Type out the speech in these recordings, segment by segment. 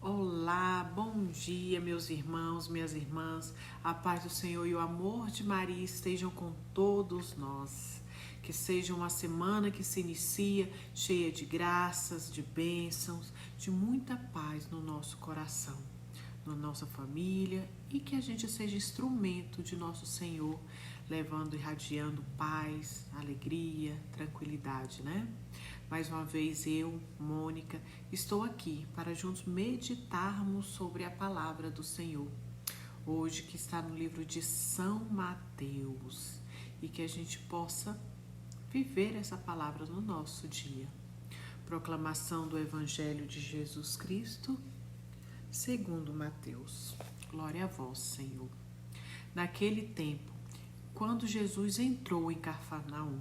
Olá, bom dia, meus irmãos, minhas irmãs. A paz do Senhor e o amor de Maria estejam com todos nós. Que seja uma semana que se inicia cheia de graças, de bênçãos, de muita paz no nosso coração, na nossa família, e que a gente seja instrumento de nosso Senhor, levando, irradiando paz, alegria, tranquilidade, né? Mais uma vez eu, Mônica, estou aqui para juntos meditarmos sobre a palavra do Senhor. Hoje que está no livro de São Mateus e que a gente possa viver essa palavra no nosso dia. Proclamação do Evangelho de Jesus Cristo, segundo Mateus. Glória a vós, Senhor. Naquele tempo, quando Jesus entrou em Cafarnaum,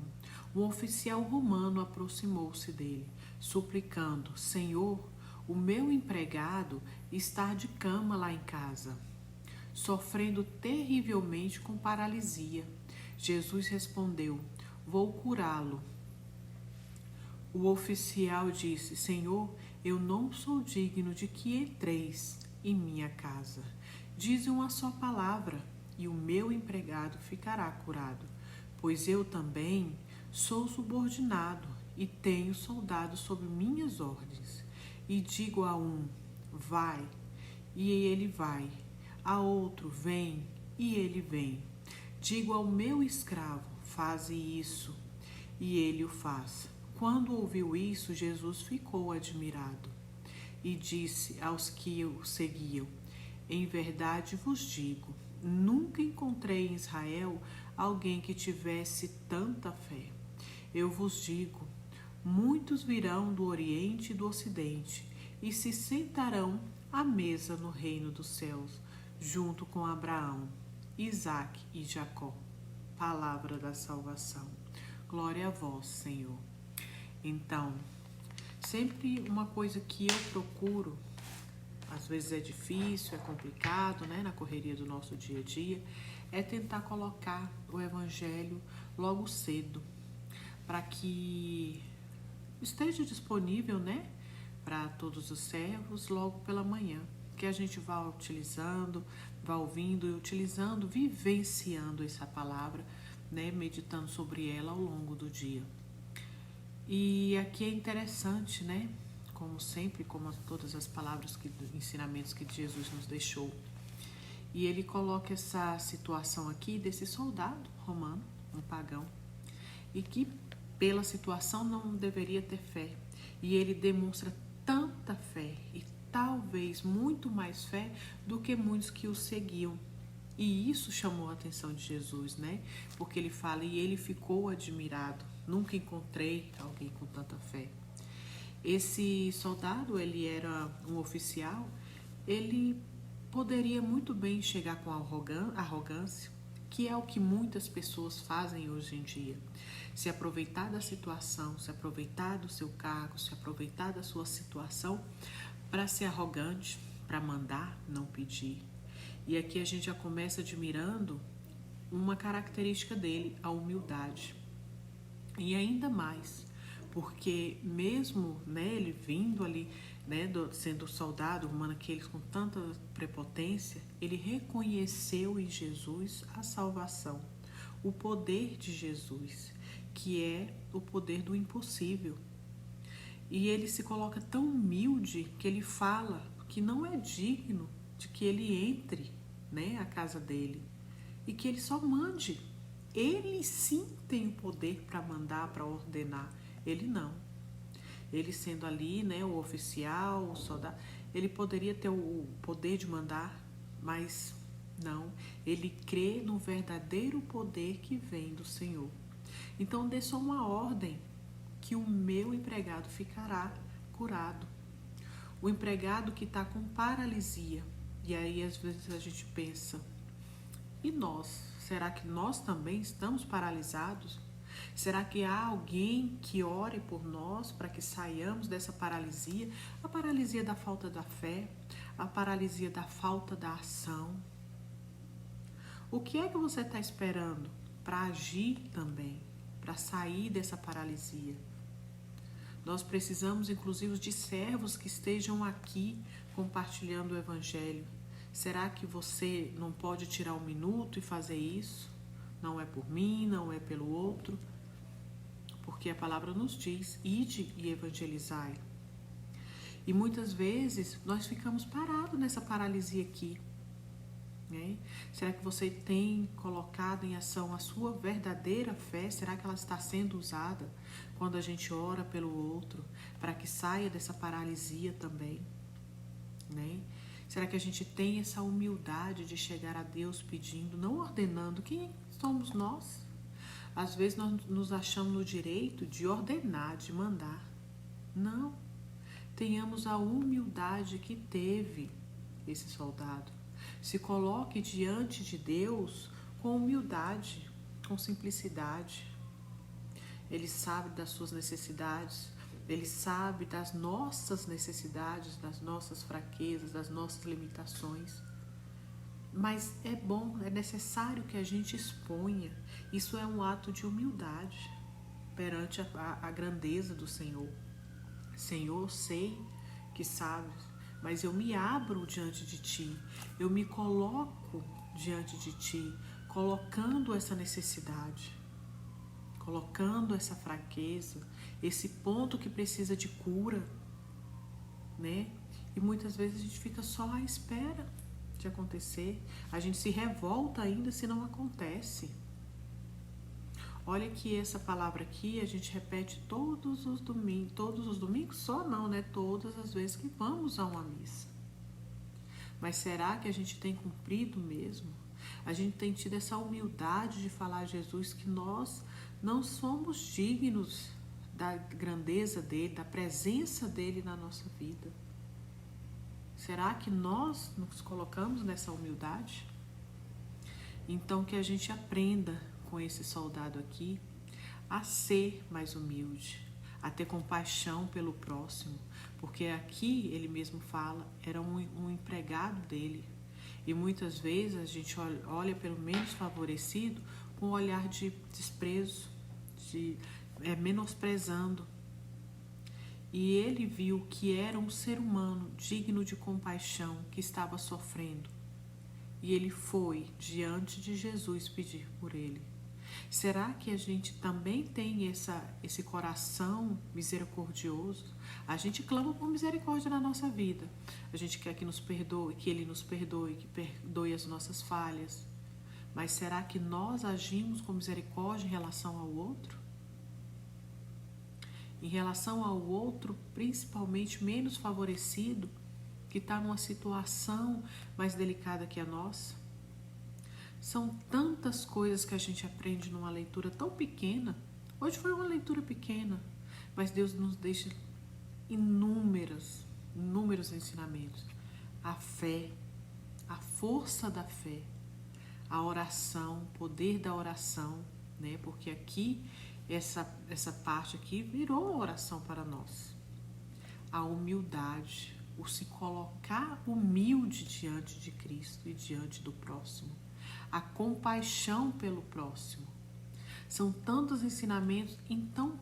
um oficial romano aproximou-se dele, suplicando: Senhor, o meu empregado está de cama lá em casa, sofrendo terrivelmente com paralisia. Jesus respondeu: Vou curá-lo. O oficial disse: Senhor, eu não sou digno de que entreis em minha casa. Dize uma só palavra e o meu empregado ficará curado, pois eu também sou subordinado e tenho soldados sob minhas ordens. E digo a um: vai, e ele vai. A outro: vem, e ele vem. Digo ao meu escravo: faze isso, e ele o faz. Quando ouviu isso, Jesus ficou admirado e disse aos que o seguiam: em verdade vos digo, nunca encontrei em Israel alguém que tivesse tanta fé. Eu vos digo, muitos virão do Oriente e do Ocidente e se sentarão à mesa no reino dos céus, junto com Abraão, Isaque e Jacó. Palavra da salvação. Glória a vós, Senhor. Então, sempre uma coisa que eu procuro, às vezes é difícil, é complicado, né, na correria do nosso dia a dia, é tentar colocar o Evangelho logo cedo, para que esteja disponível, né, para todos os servos logo pela manhã, que a gente vá utilizando, vá ouvindo e utilizando, vivenciando essa palavra, né, meditando sobre ela ao longo do dia. E aqui é interessante, né, como sempre, como todas as palavras, ensinamentos que Jesus nos deixou. E ele coloca essa situação aqui desse soldado romano, um pagão, e que pela situação não deveria ter fé. E ele demonstra tanta fé e talvez muito mais fé do que muitos que o seguiam. E isso chamou a atenção de Jesus, né? Porque ele fala: e ele ficou admirado. Nunca encontrei alguém com tanta fé. Esse soldado, ele era um oficial, ele poderia muito bem chegar com arrogância, que é o que muitas pessoas fazem hoje em dia. Se aproveitar da situação, se aproveitar do seu cargo, se aproveitar da sua situação para ser arrogante, para mandar, não pedir. E aqui a gente já começa admirando uma característica dele, a humildade. E ainda mais, porque mesmo, né, ele vindo ali, né, sendo soldado romano, aqueles com tanta prepotência, ele reconheceu em Jesus a salvação, o poder de Jesus, que é o poder do impossível. E ele se coloca tão humilde que ele fala que não é digno de que ele entre, né, à casa dele e que ele só mande. Ele sim tem o poder para mandar, para ordenar. Ele não. Ele sendo ali, né, o oficial, o soldado, ele poderia ter o poder de mandar, mas não. Ele crê no verdadeiro poder que vem do Senhor. Então dê só uma ordem que o meu empregado ficará curado. O empregado que está com paralisia. E aí às vezes a gente pensa: e nós? Será que nós também estamos paralisados? Será que há alguém que ore por nós para que saiamos dessa paralisia? A paralisia da falta da fé, a paralisia da falta da ação. O que é que você está esperando para agir também, para sair dessa paralisia? Nós precisamos, inclusive, de servos que estejam aqui compartilhando o Evangelho. Será que você não pode tirar um minuto e fazer isso? Não é por mim, não é pelo outro, porque a palavra nos diz: ide e evangelizai. E muitas vezes nós ficamos parados nessa paralisia aqui, né? Será que você tem colocado em ação a sua verdadeira fé? Será que ela está sendo usada quando a gente ora pelo outro, para que saia dessa paralisia também, né? Será que a gente tem essa humildade de chegar a Deus pedindo, não ordenando? Quem somos nós? Às vezes nós nos achamos no direito de ordenar, de mandar. Não. Tenhamos a humildade que teve esse soldado. Se coloque diante de Deus com humildade, com simplicidade. Ele sabe das suas necessidades, Ele sabe das nossas necessidades, das nossas fraquezas, das nossas limitações. Mas é bom, é necessário que a gente exponha. Isso é um ato de humildade perante a grandeza do Senhor. Senhor, sei que sabes, mas eu me abro diante de Ti. Eu me coloco diante de Ti, colocando essa necessidade, colocando essa fraqueza, esse ponto que precisa de cura, né? E muitas vezes a gente fica só à espera de acontecer. A gente se revolta ainda se não acontece. Olha que essa palavra aqui a gente repete todos os domingos só não, né? Todas as vezes que vamos a uma missa. Mas será que a gente tem cumprido mesmo? A gente tem tido essa humildade de falar a Jesus que nós não somos dignos da grandeza dele, da presença dele na nossa vida? Será que nós nos colocamos nessa humildade? Então que a gente aprenda com esse soldado aqui a ser mais humilde, a ter compaixão pelo próximo, porque aqui ele mesmo fala, era um empregado dele, e muitas vezes a gente olha pelo menos favorecido com um olhar de desprezo, menosprezando. E ele viu que era um ser humano digno de compaixão que estava sofrendo. E ele foi diante de Jesus pedir por ele. Será que a gente também tem esse coração misericordioso? A gente clama por misericórdia na nossa vida. A gente quer que nos perdoe, que Ele nos perdoe, que perdoe as nossas falhas. Mas será que nós agimos com misericórdia em relação ao outro? Em relação ao outro, principalmente menos favorecido, que está numa situação mais delicada que a nossa? São tantas coisas que a gente aprende numa leitura tão pequena. Hoje foi uma leitura pequena, mas Deus nos deixa inúmeros ensinamentos. A fé, a força da fé, a oração, o poder da oração, né? Porque aqui, essa parte aqui virou oração para nós. A humildade, o se colocar humilde diante de Cristo e diante do próximo. A compaixão pelo próximo. São tantos ensinamentos em tão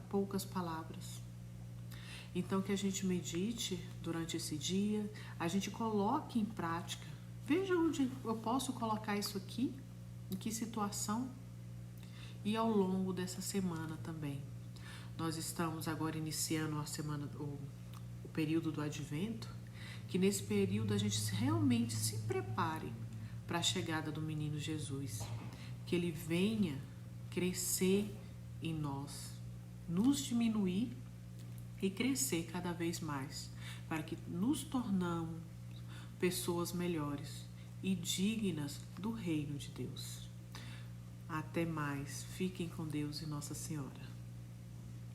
poucas palavras. Então que a gente medite durante esse dia, a gente coloque em prática. Veja onde eu posso colocar isso aqui, em que situação. E ao longo dessa semana também. Nós estamos agora iniciando a semana, o período do Advento, que nesse período a gente realmente se prepare para a chegada do menino Jesus, que ele venha crescer em nós, nos diminuir e crescer cada vez mais, para que nos tornamos pessoas melhores e dignas do reino de Deus. Até mais, fiquem com Deus e Nossa Senhora.